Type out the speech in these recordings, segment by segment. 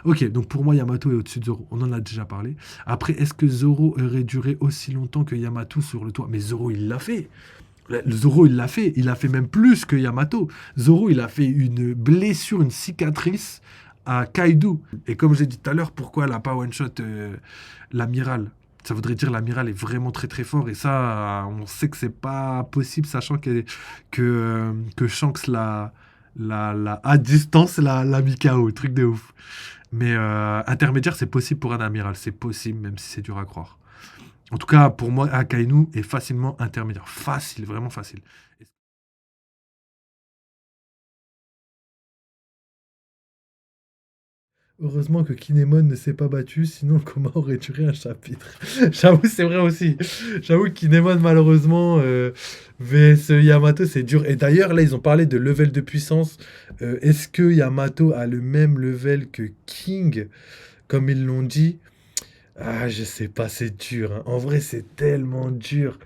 Ok, donc pour moi, Yamato est au-dessus de Zoro. On en a déjà parlé. Après, est-ce que Zoro aurait duré aussi longtemps que Yamato sur le toit? Mais Zoro, il l'a fait. Le Zoro, il l'a fait. Il a fait même plus que Yamato. Zoro, il a fait une blessure, une cicatrice à Kaido. Et comme j'ai dit tout à l'heure, pourquoi elle n'a pas one-shot l'amiral? Ça voudrait dire l'amiral est vraiment très très fort. Et ça, on sait que c'est pas possible, sachant que Shanks à distance l'a mis KO. Truc de ouf. Mais intermédiaire, c'est possible pour un amiral. C'est possible, même si c'est dur à croire. En tout cas, pour moi, Akainu est facilement intermédiaire. Facile, vraiment facile. Heureusement que Kinemon ne s'est pas battu, sinon le combat aurait duré un chapitre. J'avoue, c'est vrai aussi. J'avoue que Kinemon, malheureusement, vs Yamato, c'est dur. Et d'ailleurs, là, ils ont parlé de level de puissance. Est-ce que Yamato a le même level que King, comme ils l'ont dit? Ah, je sais pas, c'est dur, hein. En vrai, c'est tellement dur.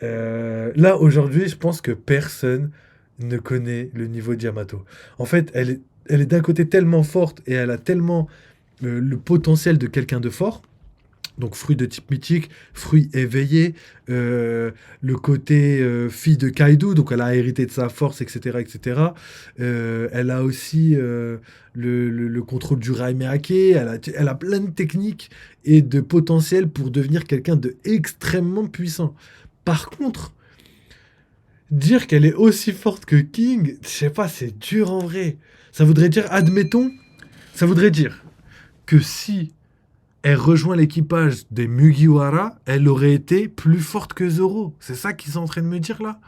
Là, aujourd'hui, je pense que personne ne connaît le niveau de Yamato. En fait, elle est d'un côté tellement forte et elle a tellement le potentiel de quelqu'un de fort. Donc, fruit de type mythique, fruit éveillé, le côté fille de Kaido, donc elle a hérité de sa force, etc. etc. Elle a aussi le contrôle du Raimehake, elle a plein de techniques et de potentiel pour devenir quelqu'un de extrêmement puissant. Par contre, dire qu'elle est aussi forte que King, je sais pas, c'est dur en vrai. Ça voudrait dire, admettons, ça voudrait dire que si elle rejoint l'équipage des Mugiwara, elle aurait été plus forte que Zoro. C'est ça qu'ils sont en train de me dire là.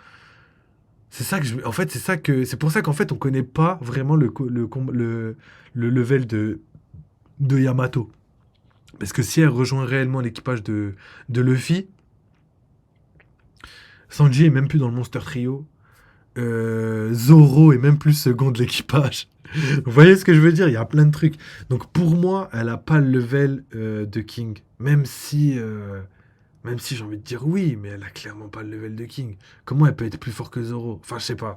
C'est ça que en fait, c'est pour ça qu'en fait, on connaît pas vraiment le level de Yamato. Parce que si elle rejoint réellement l'équipage de Luffy, Sanji est même plus dans le Monster Trio. Zoro est même plus second de l'équipage. Vous voyez ce que je veux dire? Il y a plein de trucs. Donc pour moi, elle a pas le level de King. Même si j'ai envie de dire oui, mais elle a clairement pas le level de King. Comment elle peut être plus fort que Zoro? Enfin, je sais pas.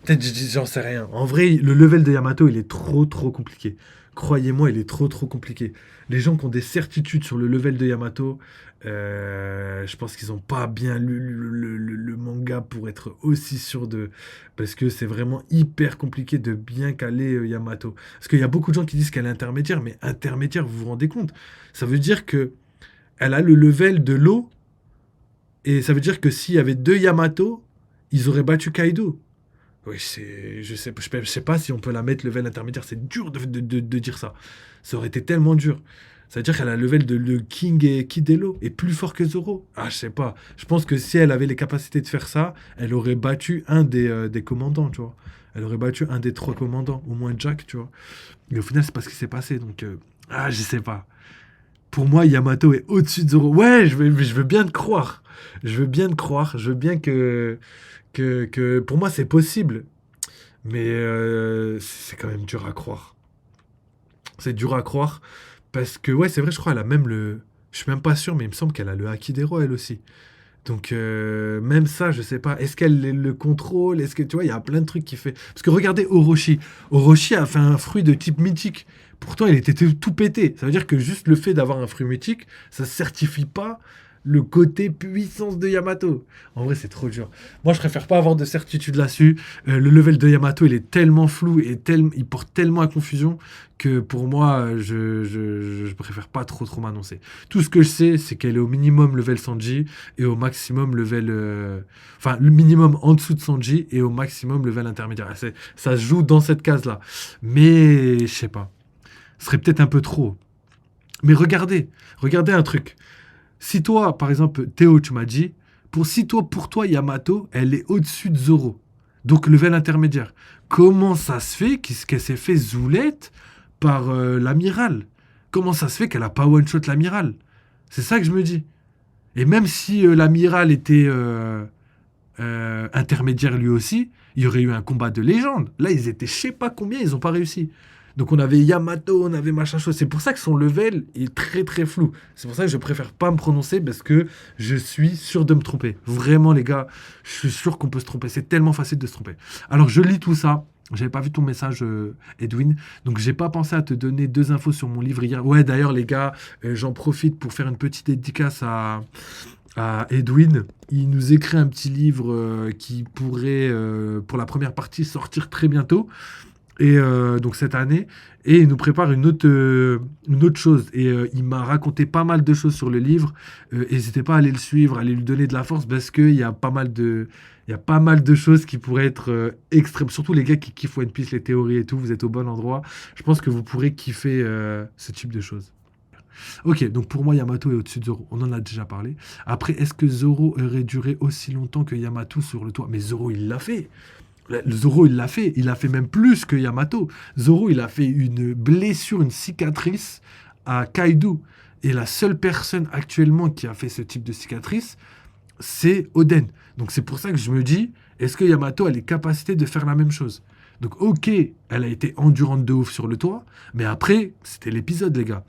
Peut-être j'en sais rien. En vrai, le level de Yamato, il est trop trop compliqué. Croyez-moi, il est trop trop compliqué. Les gens qui ont des certitudes sur le level de Yamato, je pense qu'ils n'ont pas bien lu le manga pour être aussi sûr de... Parce que c'est vraiment hyper compliqué de bien caler Yamato. Parce qu'il y a beaucoup de gens qui disent qu'elle est intermédiaire, mais intermédiaire, vous vous rendez compte? Ça veut dire que elle a le level de l'eau, et ça veut dire que s'il y avait deux Yamato, ils auraient battu Kaido. Oui, je sais pas si on peut la mettre level intermédiaire. C'est dur de dire ça. Ça aurait été tellement dur. Ça veut dire qu'elle a le level de le King et Kidelo est plus fort que Zoro. Ah, je sais pas. Je pense que si elle avait les capacités de faire ça, elle aurait battu un des commandants, tu vois. Elle aurait battu un des trois commandants, au moins Jack, tu vois. Et au final, c'est pas ce qui s'est passé. Donc, je sais pas. Pour moi, Yamato est au-dessus de Zoro. Ouais, je veux bien te croire. Je veux bien te croire. Je veux bien que pour moi, c'est possible. Mais c'est quand même dur à croire. C'est dur à croire. Parce que, ouais, c'est vrai, je crois, elle a même le. Je suis même pas sûr, mais il me semble qu'elle a le Hakidero, elle aussi. Donc, même ça, je sais pas. Est-ce qu'elle le contrôle? Est-ce que, tu vois, il y a plein de trucs qui fait. Parce que regardez Orochi. Orochi a fait un fruit de type mythique. Pourtant, il était tout pété. Ça veut dire que juste le fait d'avoir un fruit mythique, ça certifie pas le côté puissance de Yamato. En vrai, c'est trop dur. Moi, je préfère pas avoir de certitude là-dessus. Le level de Yamato, il est tellement flou et il porte tellement à confusion que pour moi, je préfère pas trop trop m'annoncer. Tout ce que je sais, c'est qu'elle est au minimum level Sanji et au maximum level... Enfin, le minimum en dessous de Sanji et au maximum level intermédiaire. Ça se joue dans cette case-là. Mais, je sais pas. Ce serait peut-être un peu trop. Mais regardez un truc. Si toi, par exemple, Théo, tu m'as dit, pour toi, Yamato, elle est au-dessus de Zoro. Donc, level intermédiaire. Comment ça se fait qu'elle s'est fait zoulette par l'amiral? Comment ça se fait qu'elle a pas one-shot l'amiral? C'est ça que je me dis. Et même si l'amiral était intermédiaire lui aussi, il y aurait eu un combat de légende. Là, ils étaient je sais pas combien, ils ont pas réussi. Donc on avait Yamato, on avait machin chose. C'est pour ça que son level est très très flou. C'est pour ça que je préfère pas me prononcer parce que je suis sûr de me tromper. Vraiment les gars, je suis sûr qu'on peut se tromper. C'est tellement facile de se tromper. Alors je lis tout ça. J'avais pas vu ton message, Edwin. Donc, j'ai pas pensé à te donner deux infos sur mon livre hier. Ouais, d'ailleurs, les gars, j'en profite pour faire une petite dédicace à Edwin. Il nous écrit un petit livre qui pourrait, pour la première partie, sortir très bientôt. Et donc cette année, et il nous prépare une autre chose. Et il m'a raconté pas mal de choses sur le livre. N'hésitez pas à aller le suivre, à aller lui donner de la force, parce qu'il y a pas mal il y a pas mal de choses qui pourraient être extrêmes. Surtout les gars qui kiffent One Piece, les théories et tout, vous êtes au bon endroit. Je pense que vous pourrez kiffer ce type de choses. Ok, donc pour moi, Yamato est au-dessus de Zoro. On en a déjà parlé. Après, est-ce que Zoro aurait duré aussi longtemps que Yamato sur le toit? Mais Zoro, il l'a fait. Le Zoro, il l'a fait. Il a fait même plus que Yamato. Zoro, il a fait une blessure, une cicatrice à Kaido. Et la seule personne actuellement qui a fait ce type de cicatrice, c'est Oden. Donc c'est pour ça que je me dis, est-ce que Yamato a les capacités de faire la même chose? Donc ok, elle a été endurante de ouf sur le toit, mais après, c'était l'épisode, les gars.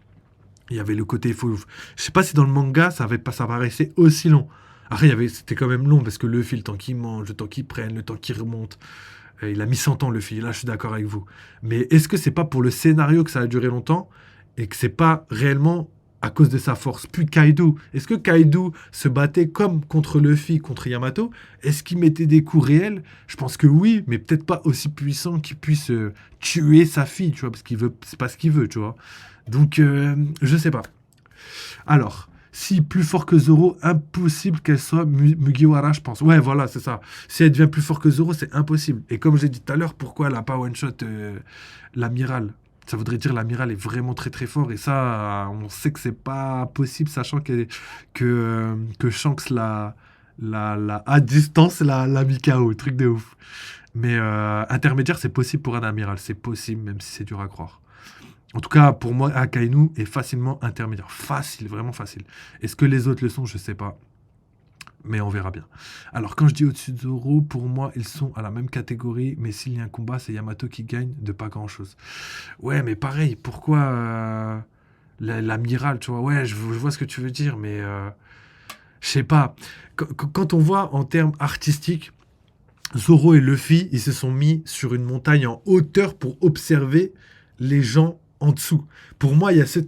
Il y avait le côté fou. Je sais pas si dans le manga, ça paraissait aussi long. Après, c'était quand même long parce que Luffy, le temps qu'il mange, le temps qu'il prenne, le temps qu'il remonte, il a mis 100 ans, Luffy. Là, je suis d'accord avec vous. Mais est-ce que c'est pas pour le scénario que ça a duré longtemps et que c'est pas réellement à cause de sa force? Puis Kaido, est-ce que Kaido se battait comme contre Luffy, contre Yamato? Est-ce qu'il mettait des coups réels? Je pense que oui, mais peut-être pas aussi puissant qu'il puisse tuer sa fille, tu vois, parce qu'il veut, c'est pas ce qu'il veut, tu vois. Donc, je sais pas. Alors, si plus fort que Zoro, impossible qu'elle soit Mugiwara, je pense. Ouais, voilà, c'est ça. Si elle devient plus fort que Zoro, c'est impossible. Et comme j'ai dit tout à l'heure, pourquoi elle n'a pas one-shot l'amiral? Ça voudrait dire l'amiral est vraiment très très fort. Et ça, on sait que c'est pas possible, sachant que Shanks à distance l'a mis KO. Truc de ouf. Mais intermédiaire, c'est possible pour un amiral. C'est possible, même si c'est dur à croire. En tout cas, pour moi, Akainu est facilement intermédiaire. Facile, vraiment facile. Est-ce que les autres le sont? Je sais pas. Mais on verra bien. Alors, quand je dis au-dessus de Zoro, pour moi, ils sont à la même catégorie. Mais s'il y a un combat, c'est Yamato qui gagne de pas grand-chose. Ouais, mais pareil, pourquoi l'amiral, tu vois? Ouais, je vois ce que tu veux dire, mais je sais pas. Quand on voit en termes artistiques, Zoro et Luffy, ils se sont mis sur une montagne en hauteur pour observer les gens en dessous. Pour moi, il y a ce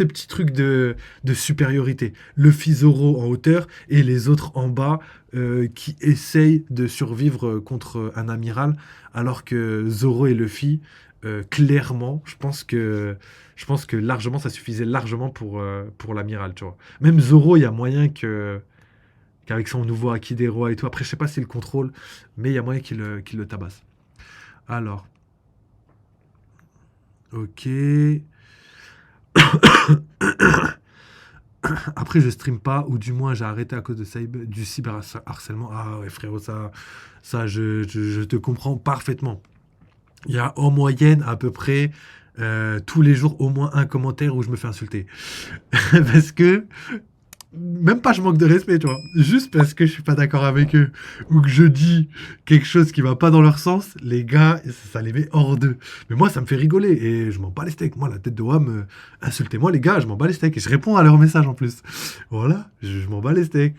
petit truc de supériorité. Luffy, Zoro en hauteur et les autres en bas qui essayent de survivre contre un amiral, alors que Zoro et Luffy, clairement, je pense que largement, ça suffisait largement pour l'amiral, tu vois. Même Zoro, il y a moyen qu'avec son nouveau Haki des rois et tout, après, je sais pas s'il le contrôle, mais il y a moyen qu'il le tabasse. Alors, ok. Après, je stream pas, ou du moins j'ai arrêté à cause du cyberharcèlement. Ah ouais, frérot, ça je te comprends parfaitement. Il y a en moyenne à peu près tous les jours au moins un commentaire où je me fais insulter. Parce que même pas je manque de respect, tu vois. Juste parce que je suis pas d'accord avec eux ou que je dis quelque chose qui va pas dans leur sens, les gars, ça les met hors d'eux. Mais moi, ça me fait rigoler et je m'en bats les steaks. Moi, la tête de WAM, insultez-moi les gars, je m'en bats les steaks et je réponds à leurs messages en plus. Voilà, je m'en bats les steaks.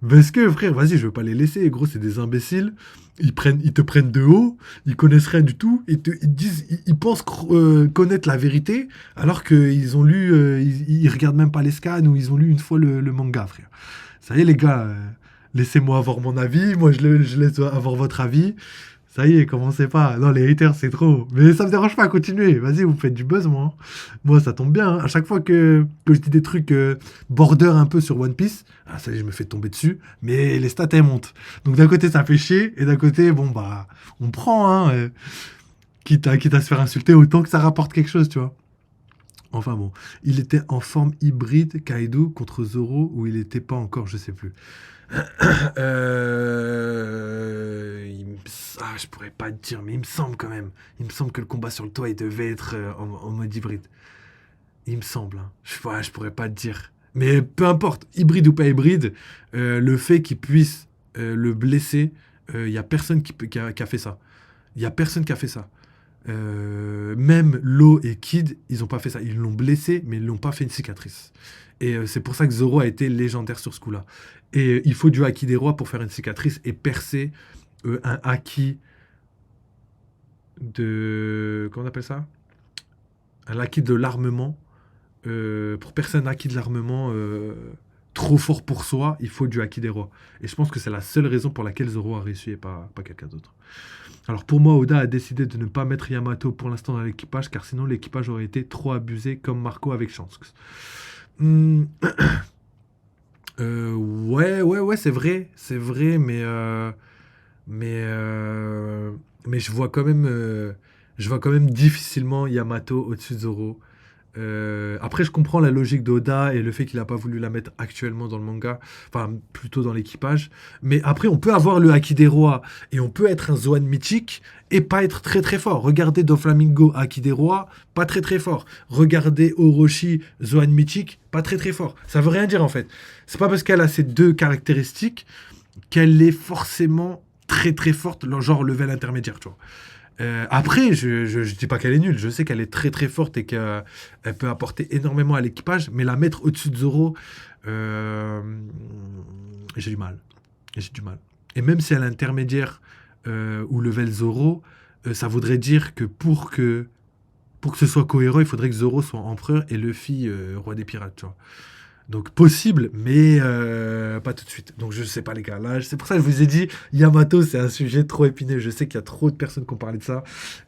Parce que frère, vas-y, je veux pas les laisser. Gros, c'est des imbéciles. Ils te prennent de haut, ils connaissent rien du tout, ils disent, ils pensent connaître la vérité, alors qu'ils ont lu, ils regardent même pas les scans ou ils ont lu une fois le manga, frère. Ça y est, les gars, laissez-moi avoir mon avis, moi je laisse avoir votre avis. Ça y est, commencez pas. Non, les haters, c'est trop. Mais ça me dérange pas, continuez. Vas-y, vous faites du buzz, moi. Moi, ça tombe bien. Hein. À chaque fois que je dis des trucs border un peu sur One Piece, ah, ça y est, je me fais tomber dessus. Mais les stats, elles montent. Donc d'un côté, ça fait chier. Et d'un côté, bon, bah, on prend. Hein, quitte à se faire insulter, autant que ça rapporte quelque chose, tu vois. Enfin bon, il était en forme hybride, Kaido, contre Zoro, ou il était pas encore, je sais plus. Je pourrais pas te dire, mais il me semble quand même. Il me semble que le combat sur le toit, il devait être en mode hybride. Il me semble. Hein. Je pourrais pas te dire. Mais peu importe, hybride ou pas hybride, le fait qu'il puisse le blesser, il y a personne qui a fait ça. Il y a personne qui a fait ça. Même Law et Kid, ils ont pas fait ça. Ils l'ont blessé, mais ils l'ont pas fait une cicatrice. Et c'est pour ça que Zoro a été légendaire sur ce coup-là. Et il faut du haki des rois pour faire une cicatrice et percer un haki Comment on appelle ça? Un acquis de l'armement. Pour personne acquis de l'armement trop fort pour soi, il faut du acquis des rois. Et je pense que c'est la seule raison pour laquelle Zoro a réussi et pas quelqu'un d'autre. Alors pour moi, Oda a décidé de ne pas mettre Yamato pour l'instant dans l'équipage, car sinon l'équipage aurait été trop abusé, comme Marco avec Shanks. Hmm, ouais, c'est vrai, mais, euh, mais je vois quand même difficilement Yamato au-dessus de Zoro. Après, je comprends la logique d'Oda et le fait qu'il n'a pas voulu la mettre actuellement dans le manga, enfin plutôt dans l'équipage. Mais après, on peut avoir le Haki des Rois et on peut être un Zoan mythique et pas être très très fort. Regardez Doflamingo, Haki des Rois, pas très très fort. Regardez Orochi, Zoan mythique, pas très très fort. Ça veut rien dire en fait. C'est pas parce qu'elle a ces deux caractéristiques qu'elle est forcément très très forte, genre level intermédiaire, tu vois. Après, je dis pas qu'elle est nulle, je sais qu'elle est très très forte et qu'elle peut apporter énormément à l'équipage, mais la mettre au-dessus de Zoro, euh, j'ai du mal. J'ai du mal. Et même si elle est intermédiaire ou level Zoro, ça voudrait dire que pour que ce soit cohérent, il faudrait que Zoro soit empereur et Luffy roi des pirates, tu vois. Donc possible, mais pas tout de suite. Donc je sais pas les gars. Là, c'est pour ça que je vous ai dit, Yamato, c'est un sujet trop épineux. Je sais qu'il y a trop de personnes qui ont parlé de ça.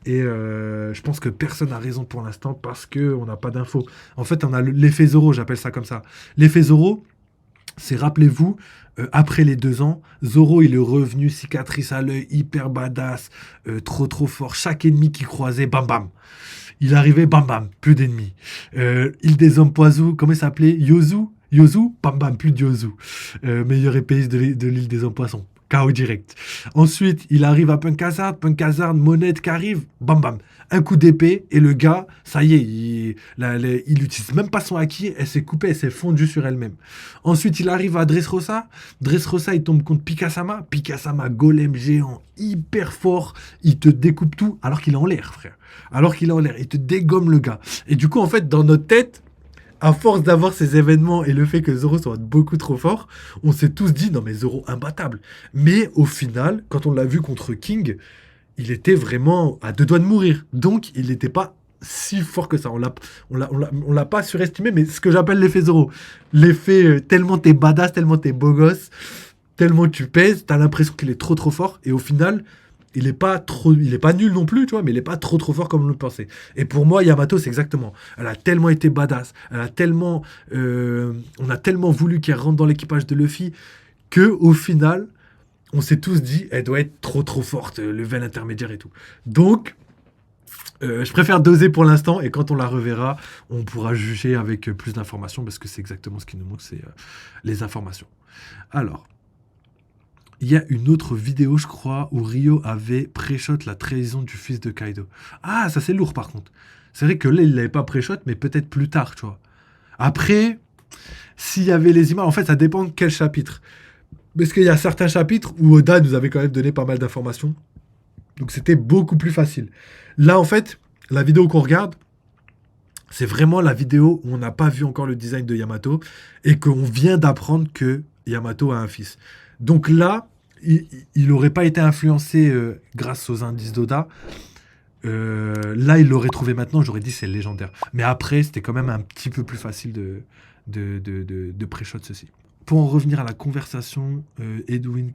Et je pense que personne n'a raison pour l'instant parce qu'on n'a pas d'infos. En fait, on a l'effet Zoro, j'appelle ça comme ça. L'effet Zoro, c'est, rappelez-vous, après les 2 ans, Zoro, il est revenu, cicatrice à l'œil, hyper badass, trop trop fort. Chaque ennemi qu'il croisait, bam bam. Il arrivait, bam bam, plus d'ennemis. Île des hommes poisous, comment il s'appelait? Yozu? Yozu? Bam bam, plus de Yozu. Meilleur épéiste de l'île des hommes poissons. KO direct. Ensuite, il arrive à Punk Hazard, Monette qui arrive, bam bam. Un coup d'épée, et le gars, ça y est, il utilise même pas son haki, elle s'est coupée, elle s'est fondue sur elle-même. Ensuite, il arrive à Dressrosa. Dressrosa, il tombe contre Pikasama. Pikasama, golem géant, hyper fort. Il te découpe tout, alors qu'il est en l'air, frère. Alors qu'il est en l'air. Il te dégomme le gars. Et du coup, en fait, dans notre tête, à force d'avoir ces événements et le fait que Zoro soit beaucoup trop fort, on s'est tous dit non mais Zoro imbattable. Mais au final, quand on l'a vu contre King, il était vraiment à 2 doigts de mourir. Donc il n'était pas si fort que ça. On l'a pas surestimé, mais ce que j'appelle l'effet Zoro. L'effet tellement t'es badass, tellement t'es beau gosse, tellement tu pèses, t'as l'impression qu'il est trop trop fort. Et au final, il est pas nul non plus, tu vois, mais il est pas trop trop fort comme on le pensait. Et pour moi, Yamato, c'est exactement. Elle a tellement été badass, on a tellement voulu qu'elle rentre dans l'équipage de Luffy que au final, on s'est tous dit, elle doit être trop trop forte, level intermédiaire et tout. Donc, je préfère doser pour l'instant et quand on la reverra, on pourra juger avec plus d'informations parce que c'est exactement ce qui nous manque, c'est les informations. Alors, il y a une autre vidéo, je crois, où Ryo avait pré-shot la trahison du fils de Kaido. Ah, ça c'est lourd par contre. C'est vrai que là, il l'avait pas pré-shot, mais peut-être plus tard, tu vois. Après, s'il y avait les images, en fait, ça dépend de quel chapitre. Parce qu'il y a certains chapitres où Oda nous avait quand même donné pas mal d'informations. Donc c'était beaucoup plus facile. Là, en fait, la vidéo qu'on regarde, c'est vraiment la vidéo où on n'a pas vu encore le design de Yamato et qu'on vient d'apprendre que Yamato a un fils. Donc là, il n'aurait pas été influencé grâce aux indices d'Oda. Là, il l'aurait trouvé maintenant, j'aurais dit c'est légendaire. Mais après, c'était quand même un petit peu plus facile de pré-shot ceci. Pour en revenir à la conversation, Edwin,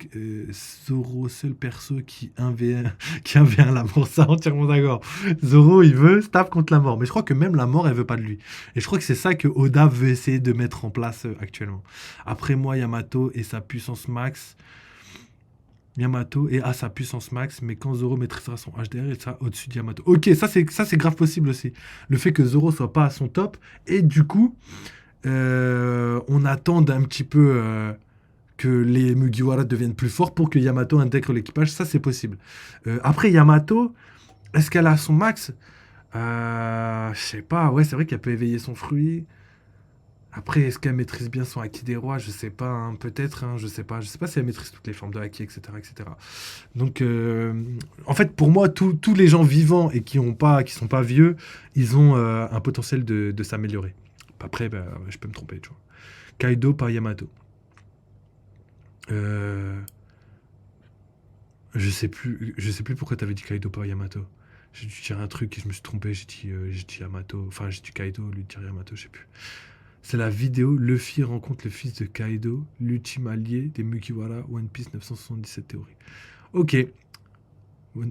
Zoro, seul perso qui 1v1, qui 1v1 la mort, ça entièrement d'accord. Zoro, il veut se tape contre la mort. Mais je crois que même la mort, elle veut pas de lui. Et je crois que c'est ça que Oda veut essayer de mettre en place actuellement. Après moi, Yamato et sa puissance max. Yamato est à sa puissance max, mais quand Zoro maîtrisera son HDR, il sera au-dessus de Yamato. Ok, ça c'est grave possible aussi. Le fait que Zoro soit pas à son top, et du coup, on attend un petit peu que les Mugiwara deviennent plus forts pour que Yamato intègre l'équipage, ça c'est possible. Après, Yamato, est-ce qu'elle a son max? Je sais pas, ouais, c'est vrai qu'elle peut éveiller son fruit. Après, est-ce qu'elle maîtrise bien son haki des rois? Je sais pas, hein, peut-être, hein, je sais pas. Je sais pas si elle maîtrise toutes les formes de haki, etc., etc. Donc, en fait, pour moi, tous les gens vivants et qui sont pas vieux, ils ont un potentiel de s'améliorer. Après, bah, je peux me tromper, tu vois. Kaido par Yamato. Euh, je sais plus pourquoi t'avais dit Kaido par Yamato. J'ai dû dire un truc et je me suis trompé, j'ai dit Yamato, enfin j'ai dit Kaido, lui dire Yamato, je sais plus. C'est la vidéo Luffy rencontre le fils de Kaido, l'ultime allié des Mugiwara, One Piece 977 théorie. Ok.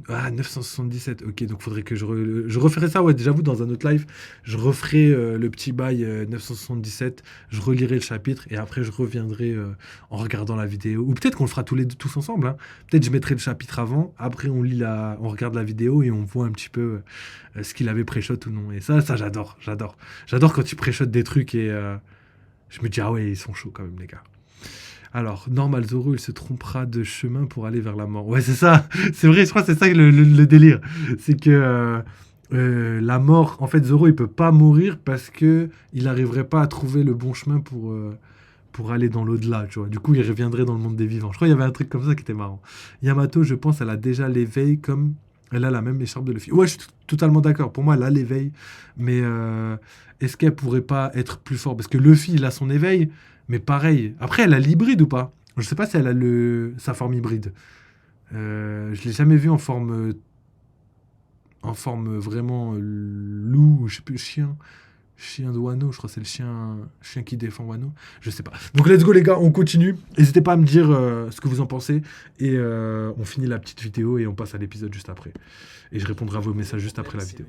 Ah, 977, ok, donc faudrait que je referai ça, ouais, j'avoue, dans un autre live, je referai le petit bail 977, je relirai le chapitre, et après je reviendrai en regardant la vidéo, ou peut-être qu'on le fera tous les deux, tous ensemble, hein. Peut-être je mettrai le chapitre avant, après on regarde la vidéo, et on voit un petit peu ce qu'il avait pré-shot ou non, et ça j'adore. J'adore quand tu pré-shot des trucs, et je me dis, ah ouais, ils sont chauds quand même, les gars. Alors, normal, Zoro, il se trompera de chemin pour aller vers la mort. Ouais, c'est ça. C'est vrai, je crois que c'est ça le délire. C'est que la mort, en fait, Zoro, il peut pas mourir parce que il n'arriverait pas à trouver le bon chemin pour aller dans l'au-delà, tu vois. Du coup, il reviendrait dans le monde des vivants. Je crois qu'il y avait un truc comme ça qui était marrant. Yamato, je pense, elle a déjà l'éveil comme elle a la même écharpe de Luffy. Ouais, je suis totalement d'accord. Pour moi, elle a l'éveil. Mais est-ce qu'elle pourrait pas être plus forte? Parce que Luffy, il a son éveil. Mais pareil. Après, elle a l'hybride ou pas? Je sais pas si elle a sa forme hybride. Je l'ai jamais vue en forme vraiment loup, ou je sais plus, chien. Chien de Wano, je crois que c'est le chien qui défend Wano. Je sais pas. Donc let's go les gars, on continue. N'hésitez pas à me dire ce que vous en pensez. Et on finit la petite vidéo et on passe à l'épisode juste après. Et je répondrai à vos messages juste après la vidéo.